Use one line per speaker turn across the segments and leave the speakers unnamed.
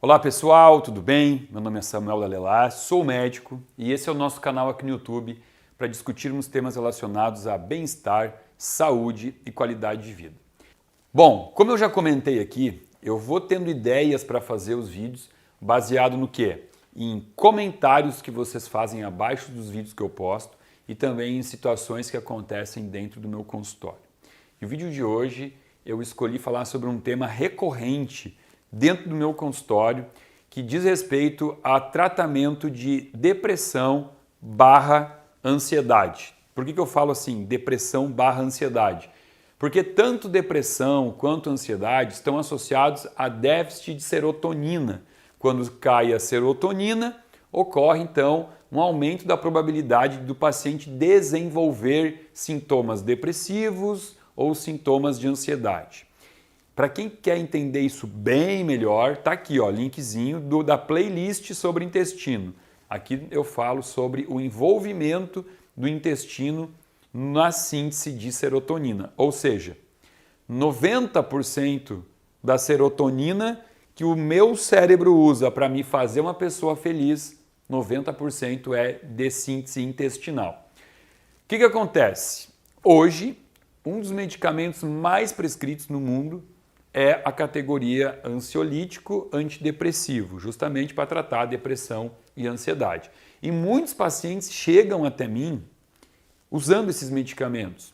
Olá pessoal, tudo bem? Meu nome é Samuel Dalelá, sou médico e esse é o nosso canal aqui no YouTube para discutirmos temas relacionados a bem-estar, saúde e qualidade de vida. Bom, como eu já comentei aqui, eu vou tendo ideias para fazer os vídeos baseado no quê? Em comentários que vocês fazem abaixo dos vídeos que eu posto e também em situações que acontecem dentro do meu consultório. E o vídeo de hoje eu escolhi falar sobre um tema recorrente dentro do meu consultório que diz respeito a tratamento de depressão barra ansiedade. Por que eu falo assim, depressão barra ansiedade? Porque tanto depressão quanto ansiedade estão associados a déficit de serotonina. Quando cai a serotonina, ocorre então um aumento da probabilidade do paciente desenvolver sintomas depressivos ou sintomas de ansiedade. Para quem quer entender isso bem melhor, tá aqui, ó, linkzinho da playlist sobre intestino. Aqui eu falo sobre o envolvimento do intestino na síntese de serotonina, ou seja, 90% da serotonina que o meu cérebro usa para me fazer uma pessoa feliz, 90% é de síntese intestinal. O que acontece? Hoje, um dos medicamentos mais prescritos no mundo é a categoria ansiolítico antidepressivo, justamente para tratar a depressão e a ansiedade. E muitos pacientes chegam até mim usando esses medicamentos.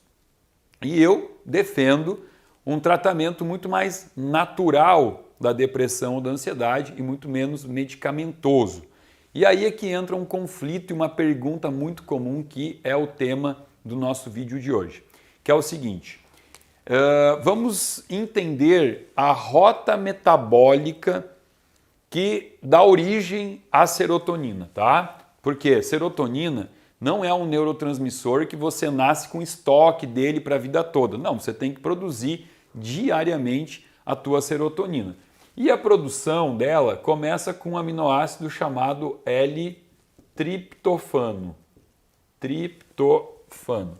E eu defendo um tratamento muito mais natural da depressão ou da ansiedade e muito menos medicamentoso. E aí é que entra um conflito e uma pergunta muito comum que é o tema do nosso vídeo de hoje, que é o seguinte: vamos entender a rota metabólica que dá origem à serotonina, tá? Porque serotonina não é um neurotransmissor que você nasce com estoque dele para a vida toda. Não, você tem que produzir diariamente a tua serotonina. E a produção dela começa com um aminoácido chamado L-triptofano. Triptofano.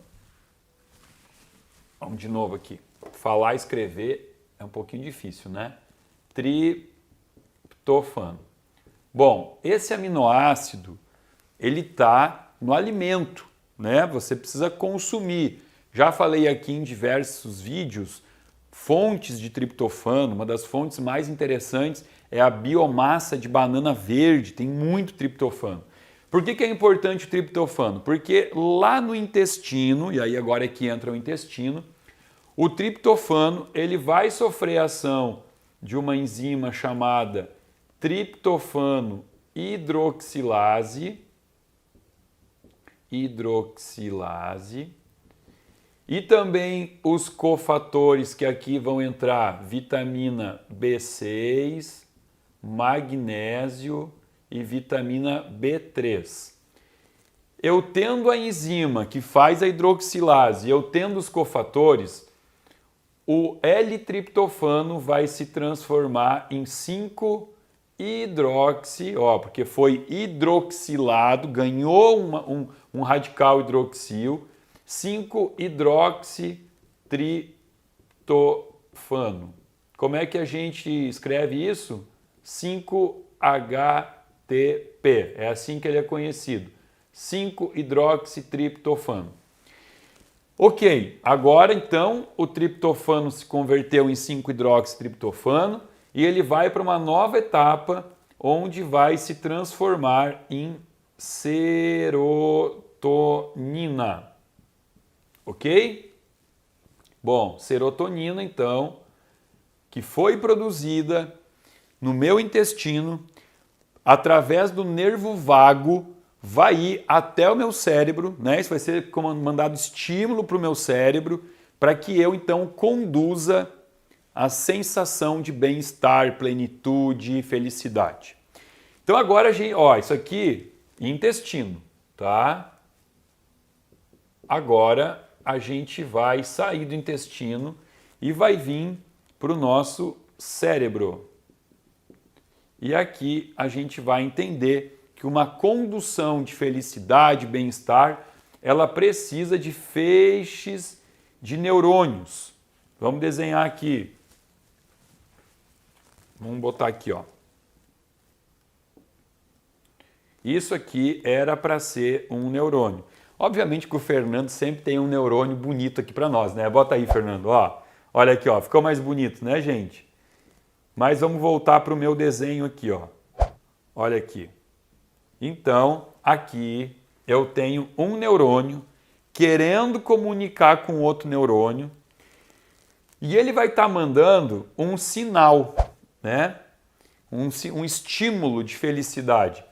Vamos de novo aqui. Falar e escrever é um pouquinho difícil, né? Triptofano. Bom, esse aminoácido, ele está no alimento, né? Você precisa consumir. Já falei aqui em diversos vídeos, fontes de triptofano, uma das fontes mais interessantes é a biomassa de banana verde, tem muito triptofano. Por que é importante o triptofano? Porque lá no intestino, e aí agora é que entra o intestino, o triptofano ele vai sofrer a ação de uma enzima chamada triptofano hidroxilase, e também os cofatores que aqui vão entrar, vitamina B6, magnésio e vitamina B3. Eu tendo a enzima que faz a hidroxilase, eu tendo os cofatores, o L-triptofano vai se transformar em 5-hidroxi, porque foi hidroxilado, ganhou um radical hidroxil, 5-hidroxitriptofano. Como é que a gente escreve isso? 5-HTP, é assim que ele é conhecido, 5-hidroxitriptofano. Ok, agora então o triptofano se converteu em 5-hidroxitriptofano e ele vai para uma nova etapa onde vai se transformar em serotonina. Ok? Bom, serotonina então, que foi produzida no meu intestino através do nervo vago, vai ir até o meu cérebro, né? Isso vai ser mandado estímulo para o meu cérebro para que eu então conduza a sensação de bem-estar, plenitude e felicidade. Então agora a gente, isso aqui intestino, tá? Agora a gente vai sair do intestino e vai vir para o nosso cérebro. E aqui a gente vai entender que uma condução de felicidade, bem-estar, ela precisa de feixes de neurônios. Vamos desenhar aqui. Vamos botar aqui, ó. Isso aqui era para ser um neurônio. Obviamente que o Fernando sempre tem um neurônio bonito aqui para nós, né? Bota aí, Fernando, ó. Olha aqui, ó, ficou mais bonito, né, gente? Mas vamos voltar para o meu desenho aqui, ó. Olha aqui. Então, aqui eu tenho um neurônio querendo comunicar com outro neurônio e ele vai estar mandando um sinal, né? Um estímulo de felicidade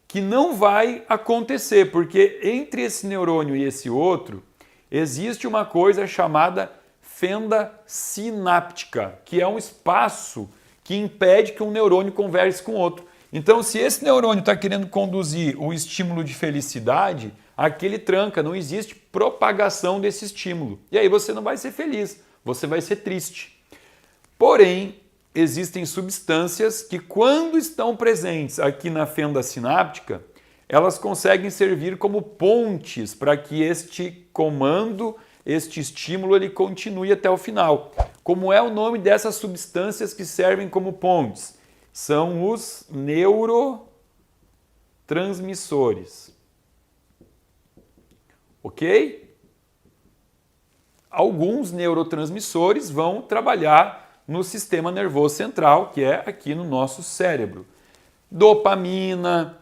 que não vai acontecer, porque entre esse neurônio e esse outro existe uma coisa chamada fenda sináptica, que é um espaço que impede que um neurônio converse com outro. Então, se esse neurônio está querendo conduzir o estímulo de felicidade, aquele tranca, não existe propagação desse estímulo. E aí você não vai ser feliz, você vai ser triste. Porém, existem substâncias que, quando estão presentes aqui na fenda sináptica, elas conseguem servir como pontes para que este comando, este estímulo, ele continue até o final. Como é o nome dessas substâncias que servem como pontes? São os neurotransmissores. Ok? Alguns neurotransmissores vão trabalhar no sistema nervoso central, que é aqui no nosso cérebro. Dopamina,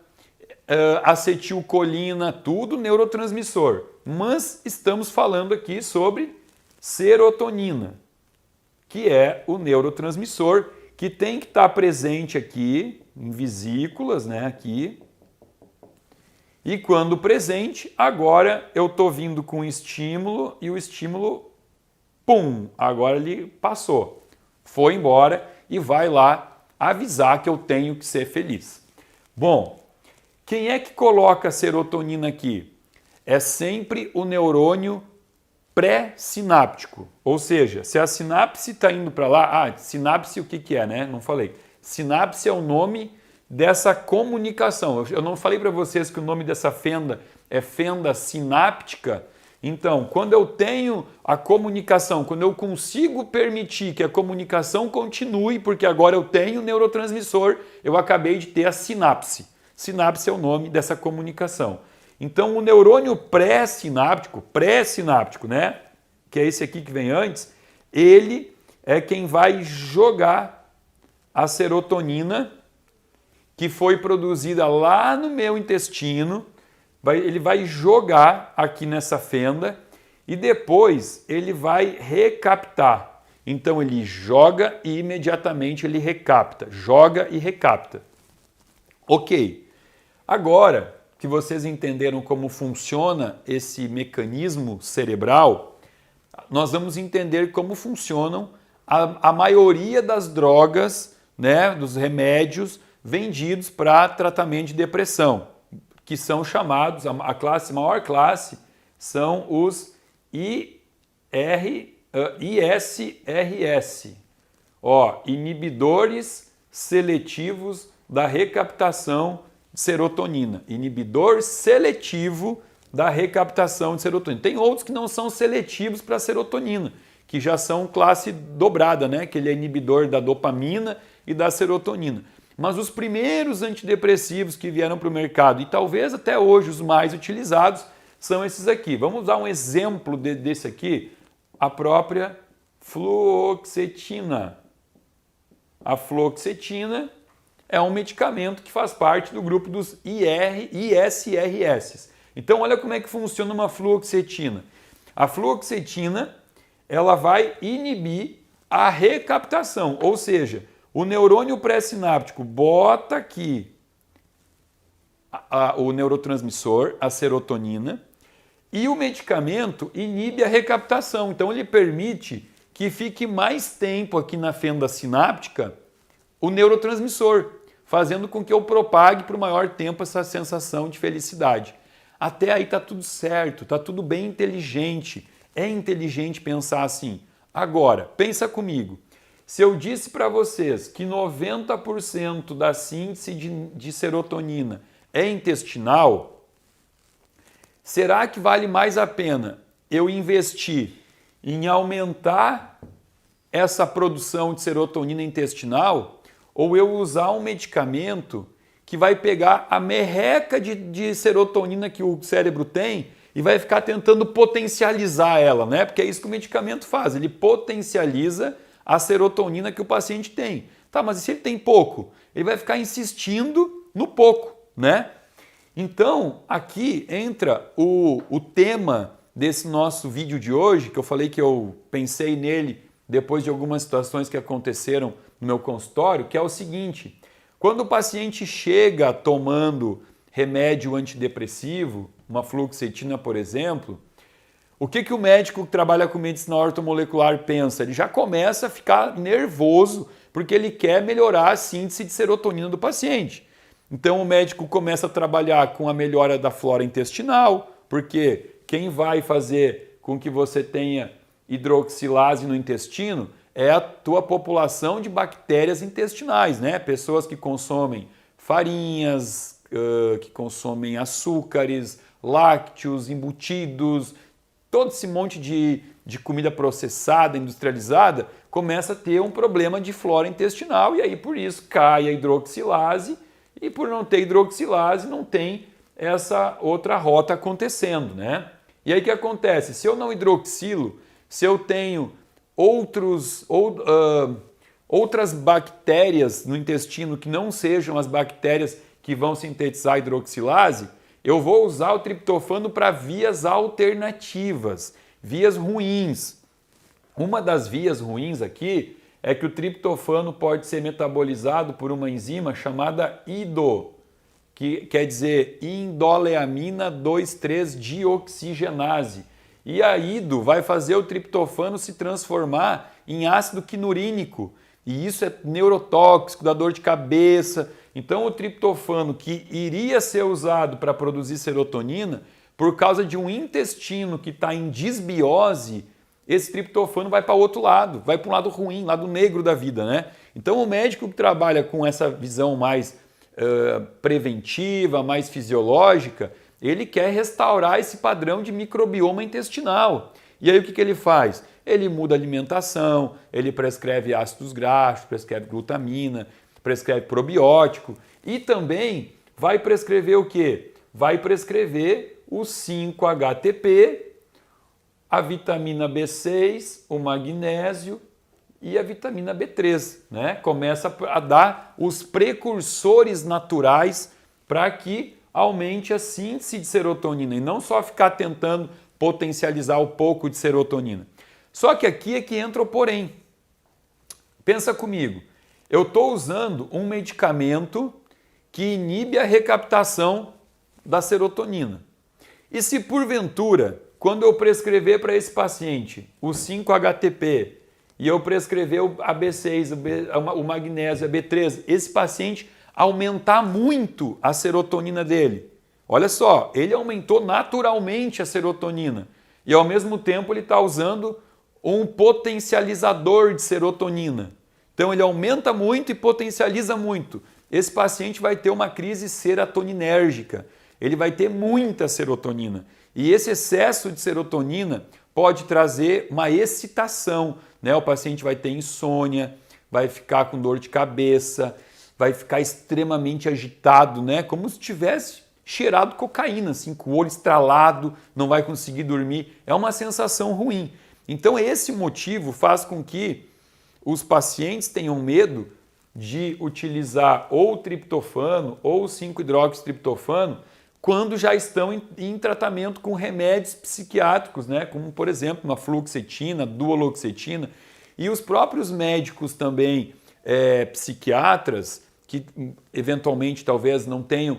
acetilcolina, tudo neurotransmissor. Mas estamos falando aqui sobre serotonina, que é o neurotransmissor que tem que estar presente aqui em vesículas, né, aqui. E quando presente, agora eu estou vindo com estímulo e o estímulo, pum, agora ele passou. Foi embora e vai lá avisar que eu tenho que ser feliz. Bom, quem é que coloca a serotonina aqui? É sempre o neurônio pré-sináptico. Ou seja, se a sinapse está indo para lá... sinapse o que é, né? Não falei. Sinapse é o nome dessa comunicação. Eu não falei para vocês que o nome dessa fenda é fenda sináptica. Então, quando eu tenho a comunicação, quando eu consigo permitir que a comunicação continue, porque agora eu tenho o neurotransmissor, eu acabei de ter a sinapse. Sinapse é o nome dessa comunicação. Então, o neurônio pré-sináptico, né, que é esse aqui que vem antes, ele é quem vai jogar a serotonina que foi produzida lá no meu intestino. Ele vai jogar aqui nessa fenda e depois ele vai recaptar. Então ele joga e imediatamente ele recapta. Joga e recapta. Ok. Agora que vocês entenderam como funciona esse mecanismo cerebral, nós vamos entender como funcionam a maioria das drogas, né, dos remédios vendidos para tratamento de depressão, que são chamados, maior classe, são os ISRS, inibidores seletivos da recaptação de serotonina. Inibidor seletivo da recaptação de serotonina. Tem outros que não são seletivos para a serotonina, que já são classe dobrada, né? Que ele é inibidor da dopamina e da serotonina. Mas os primeiros antidepressivos que vieram para o mercado, e talvez até hoje os mais utilizados, são esses aqui. Vamos dar um exemplo desse aqui, a própria fluoxetina. A fluoxetina é um medicamento que faz parte do grupo dos ISRS. Então, olha como é que funciona uma fluoxetina. A fluoxetina, ela vai inibir a recaptação, ou seja, o neurônio pré-sináptico bota aqui o neurotransmissor, a serotonina, e o medicamento inibe a recaptação. Então, ele permite que fique mais tempo aqui na fenda sináptica o neurotransmissor, fazendo com que eu propague por maior tempo essa sensação de felicidade. Até aí está tudo certo, está tudo bem inteligente. É inteligente pensar assim. Agora, pensa comigo. Se eu disse para vocês que 90% da síntese de serotonina é intestinal, será que vale mais a pena eu investir em aumentar essa produção de serotonina intestinal ou eu usar um medicamento que vai pegar a merreca de serotonina que o cérebro tem e vai ficar tentando potencializar ela, né? Porque é isso que o medicamento faz, ele potencializa a serotonina que o paciente tem. Tá, mas e se ele tem pouco? Ele vai ficar insistindo no pouco, né? Então, aqui entra o tema desse nosso vídeo de hoje, que eu falei que eu pensei nele depois de algumas situações que aconteceram no meu consultório, que é o seguinte: quando o paciente chega tomando remédio antidepressivo, uma fluoxetina, por exemplo, o que o médico que trabalha com medicina ortomolecular pensa? Ele já começa a ficar nervoso porque ele quer melhorar a síntese de serotonina do paciente. Então o médico começa a trabalhar com a melhora da flora intestinal, porque quem vai fazer com que você tenha hidroxilase no intestino é a tua população de bactérias intestinais, né? Pessoas que consomem farinhas, que consomem açúcares, lácteos, embutidos, todo esse monte de comida processada, industrializada, começa a ter um problema de flora intestinal e aí por isso cai a hidroxilase e por não ter hidroxilase não tem essa outra rota acontecendo, né? E aí o que acontece? Se eu não hidroxilo, se eu tenho outras bactérias no intestino que não sejam as bactérias que vão sintetizar a hidroxilase, eu vou usar o triptofano para vias alternativas, vias ruins. Uma das vias ruins aqui é que o triptofano pode ser metabolizado por uma enzima chamada IDO, que quer dizer indoleamina 2,3-dioxigenase. E a IDO vai fazer o triptofano se transformar em ácido quinurínico. E isso é neurotóxico, dá dor de cabeça. Então o triptofano que iria ser usado para produzir serotonina, por causa de um intestino que está em disbiose, esse triptofano vai para o outro lado, vai para um lado ruim, lado negro da vida, né? Então o médico que trabalha com essa visão mais preventiva, mais fisiológica, ele quer restaurar esse padrão de microbioma intestinal. E aí o que ele faz? Ele muda a alimentação, ele prescreve ácidos graxos, prescreve glutamina, prescreve probiótico e também vai prescrever o quê? Vai prescrever o 5-HTP, a vitamina B6, o magnésio e a vitamina B3, né? Começa a dar os precursores naturais para que aumente a síntese de serotonina e não só ficar tentando potencializar o pouco de serotonina. Só que aqui é que entra o porém. Pensa comigo, eu estou usando um medicamento que inibe a recaptação da serotonina. E se porventura, quando eu prescrever para esse paciente o 5-HTP e eu prescrever a B6, o magnésio, a B3, esse paciente aumentar muito a serotonina dele. Olha só, ele aumentou naturalmente a serotonina e ao mesmo tempo ele está usando um potencializador de serotonina. Então ele aumenta muito e potencializa muito. Esse paciente vai ter uma crise serotoninérgica, ele vai ter muita serotonina. E esse excesso de serotonina pode trazer uma excitação, né? O paciente vai ter insônia, vai ficar com dor de cabeça, vai ficar extremamente agitado, né? Como se tivesse cheirado cocaína, assim, com o olho estralado, não vai conseguir dormir. É uma sensação ruim. Então esse motivo faz com que os pacientes tenham medo de utilizar ou o triptofano ou o 5-hidroxitriptofano quando já estão em tratamento com remédios psiquiátricos, né? Como, por exemplo, uma fluoxetina, duoloxetina. E os próprios médicos também, psiquiatras, que eventualmente talvez não tenham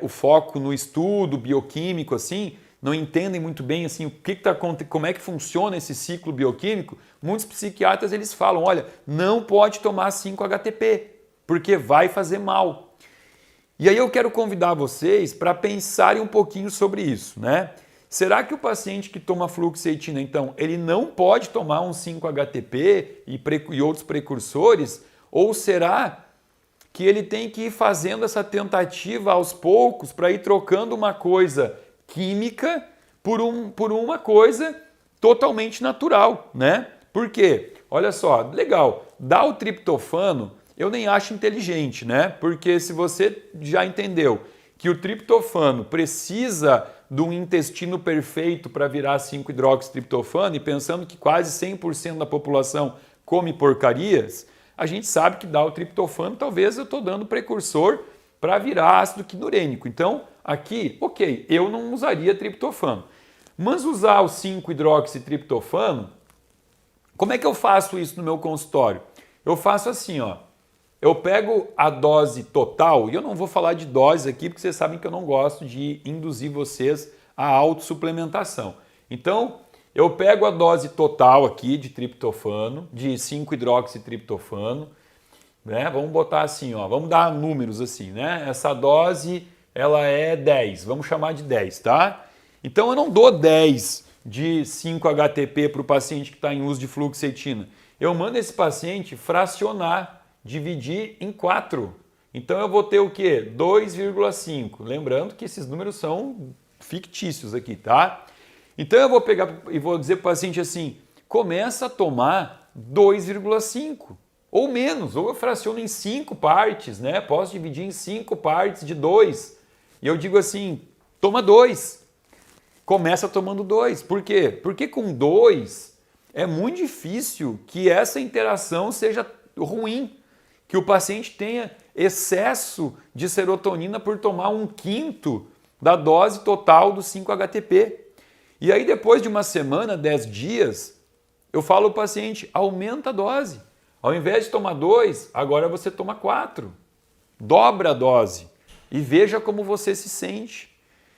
o foco no estudo bioquímico, assim, não entendem muito bem assim, o que tá, como é que funciona esse ciclo bioquímico, muitos psiquiatras eles falam, olha, não pode tomar 5-HTP, porque vai fazer mal. E aí eu quero convidar vocês para pensarem um pouquinho sobre isso, né? Será que o paciente que toma fluoxetina, então, ele não pode tomar um 5-HTP e outros precursores? Ou será que ele tem que ir fazendo essa tentativa aos poucos para ir trocando uma coisa química por uma coisa totalmente natural, né? Por quê? Olha só, legal, dá o triptofano eu nem acho inteligente, né? Porque se você já entendeu que o triptofano precisa de um intestino perfeito para virar 5-hidroxitriptofano e pensando que quase 100% da população come porcarias, a gente sabe que dar o triptofano talvez eu estou dando precursor para virar ácido quinurênico. Então, aqui, ok, eu não usaria triptofano. Mas usar o 5-hidroxitriptofano, como é que eu faço isso no meu consultório? Eu faço assim, ó. Eu pego a dose total, e eu não vou falar de dose aqui, porque vocês sabem que eu não gosto de induzir vocês à autossuplementação. Então, eu pego a dose total aqui de triptofano, de 5-hidroxitriptofano, né? Vamos botar assim, ó, vamos dar números assim, né? Essa dose, ela é 10, vamos chamar de 10, tá? Então, eu não dou 10 de 5-HTP para o paciente que está em uso de fluoxetina. Eu mando esse paciente fracionar, dividir em 4. Então eu vou ter o quê? 2,5. Lembrando que esses números são fictícios aqui, tá? Então eu vou pegar e vou dizer para o paciente assim, começa a tomar 2,5 ou menos, ou eu fraciono em 5 partes, né? Posso dividir em 5 partes de 2. E eu digo assim, toma 2. Começa tomando 2. Por quê? Porque com 2 é muito difícil que essa interação seja ruim, que o paciente tenha excesso de serotonina por tomar 1/5 da dose total do 5-HTP. E aí depois de uma semana, 10 dias, eu falo ao paciente, aumenta a dose. Ao invés de tomar 2, agora você toma 4. Dobra a dose e veja como você se sente.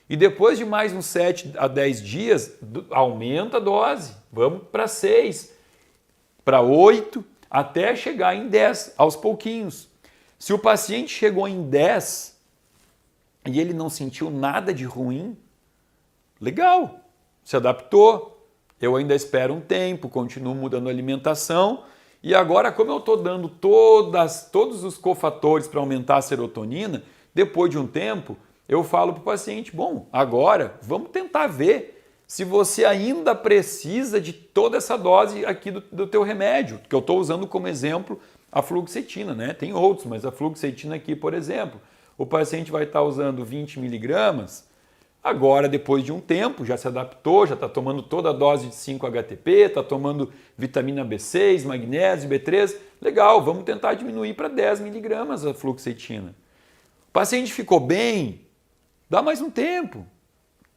E depois de mais uns 7 a 10 dias, aumenta a dose. Vamos para 6, para 8, até chegar em 10, aos pouquinhos. Se o paciente chegou em 10 e ele não sentiu nada de ruim, legal, se adaptou. Eu ainda espero um tempo, continuo mudando a alimentação. E agora, como eu estou dando todos os cofatores para aumentar a serotonina, depois de um tempo, eu falo para o paciente, bom, agora vamos tentar ver se você ainda precisa de toda essa dose aqui do teu remédio, que eu estou usando como exemplo a fluoxetina, né? Tem outros, mas a fluoxetina aqui, por exemplo, o paciente vai estar usando 20 miligramas, agora depois de um tempo já se adaptou, já está tomando toda a dose de 5-HTP, está tomando vitamina B6, magnésio, B3, legal, vamos tentar diminuir para 10 miligramas a fluoxetina. O paciente ficou bem, dá mais um tempo.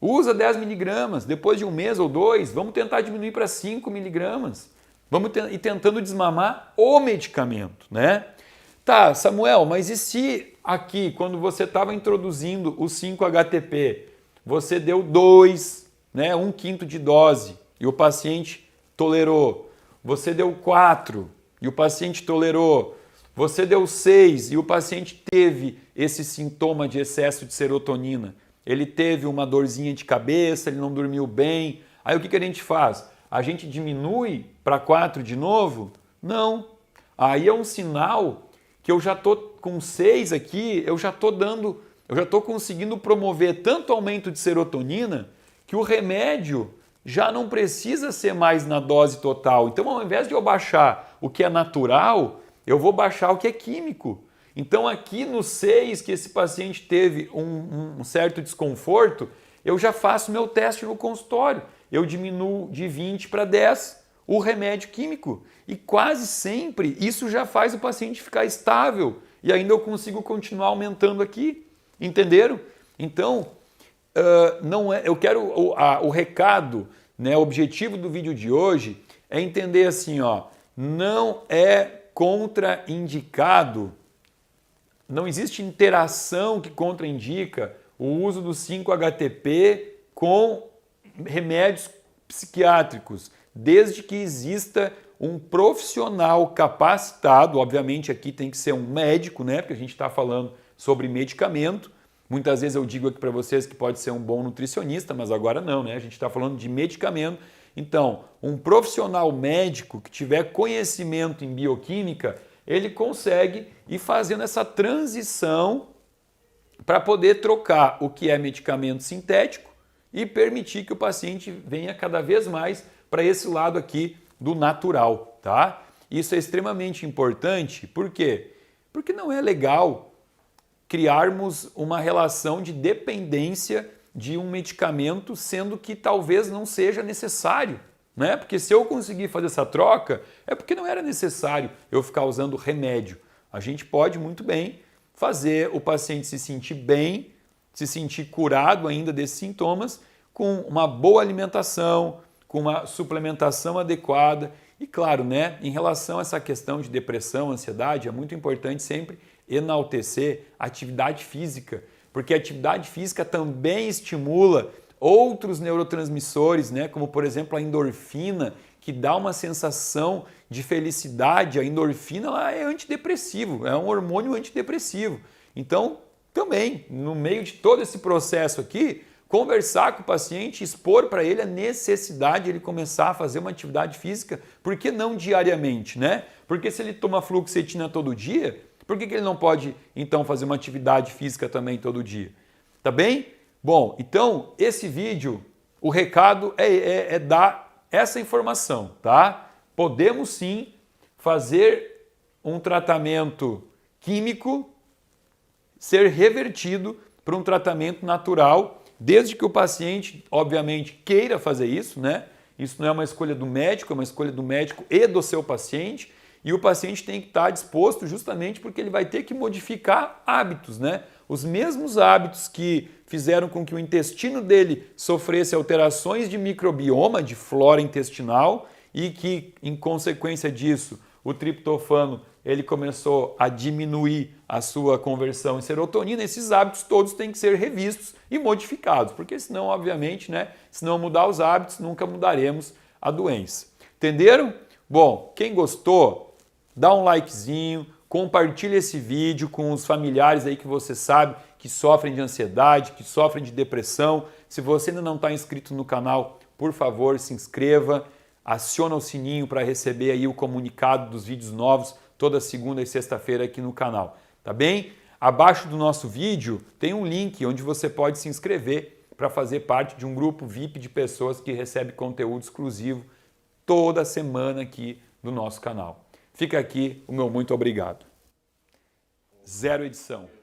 Usa 10 miligramas, depois de um mês ou 2, vamos tentar diminuir para 5 miligramas. Vamos ir tentando desmamar o medicamento, né? Tá, Samuel, mas e se aqui, quando você estava introduzindo o 5-HTP, você deu 2, né, 1/5 de dose e o paciente tolerou. Você deu 4 e o paciente tolerou. Você deu 6 e o paciente teve esse sintoma de excesso de serotonina. Ele teve uma dorzinha de cabeça, ele não dormiu bem. Aí o que a gente faz? A gente diminui para 4 de novo? Não. Aí é um sinal que eu já estou com 6 aqui, eu já estou conseguindo promover tanto aumento de serotonina que o remédio já não precisa ser mais na dose total. Então, ao invés de eu baixar o que é natural, eu vou baixar o que é químico. Então aqui no 6 que esse paciente teve um certo desconforto, eu já faço meu teste no consultório. Eu diminuo de 20 para 10 o remédio químico. E quase sempre isso já faz o paciente ficar estável. E ainda eu consigo continuar aumentando aqui. Entenderam? Então, eu quero o recado, né, o objetivo do vídeo de hoje é entender assim, ó, não é contraindicado. Não existe interação que contraindica o uso do 5-HTP com remédios psiquiátricos, desde que exista um profissional capacitado, obviamente aqui tem que ser um médico, né? Porque a gente está falando sobre medicamento. Muitas vezes eu digo aqui para vocês que pode ser um bom nutricionista, mas agora não, né? A gente está falando de medicamento. Então, um profissional médico que tiver conhecimento em bioquímica, ele consegue ir fazendo essa transição para poder trocar o que é medicamento sintético e permitir que o paciente venha cada vez mais para esse lado aqui do natural, tá? Isso é extremamente importante, por quê? Porque não é legal criarmos uma relação de dependência de um medicamento, sendo que talvez não seja necessário, né? Porque se eu conseguir fazer essa troca, é porque não era necessário eu ficar usando remédio. A gente pode muito bem fazer o paciente se sentir bem, se sentir curado ainda desses sintomas, com uma boa alimentação, com uma suplementação adequada. E claro, né, em relação a essa questão de depressão, ansiedade, é muito importante sempre enaltecer a atividade física, porque a atividade física também estimula outros neurotransmissores, né, como por exemplo a endorfina, que dá uma sensação de felicidade. A endorfina ela é antidepressivo, é um hormônio antidepressivo. Então, também, no meio de todo esse processo aqui, conversar com o paciente, expor para ele a necessidade de ele começar a fazer uma atividade física, por que não diariamente, né? Porque se ele toma fluoxetina todo dia, por que ele não pode então fazer uma atividade física também todo dia? Tá bem? Bom, então esse vídeo, o recado é dar essa informação, tá? Podemos sim fazer um tratamento químico ser revertido para um tratamento natural, desde que o paciente, obviamente, queira fazer isso, né? Isso não é uma escolha do médico, é uma escolha do médico e do seu paciente, e o paciente tem que estar disposto justamente porque ele vai ter que modificar hábitos, né? Os mesmos hábitos que fizeram com que o intestino dele sofresse alterações de microbioma, de flora intestinal, e que, em consequência disso, o triptofano ele começou a diminuir a sua conversão em serotonina. Esses hábitos todos têm que ser revistos e modificados, porque senão, obviamente, né, se não mudar os hábitos, nunca mudaremos a doença. Entenderam? Bom, quem gostou, dá um likezinho, compartilha esse vídeo com os familiares aí que você sabe que sofrem de ansiedade, que sofrem de depressão. Se você ainda não está inscrito no canal, por favor, se inscreva, aciona o sininho para receber aí o comunicado dos vídeos novos toda segunda e sexta-feira aqui no canal, tá bem? Abaixo do nosso vídeo tem um link onde você pode se inscrever para fazer parte de um grupo VIP de pessoas que recebe conteúdo exclusivo toda semana aqui no nosso canal. Fica aqui o meu muito obrigado. Zero edição.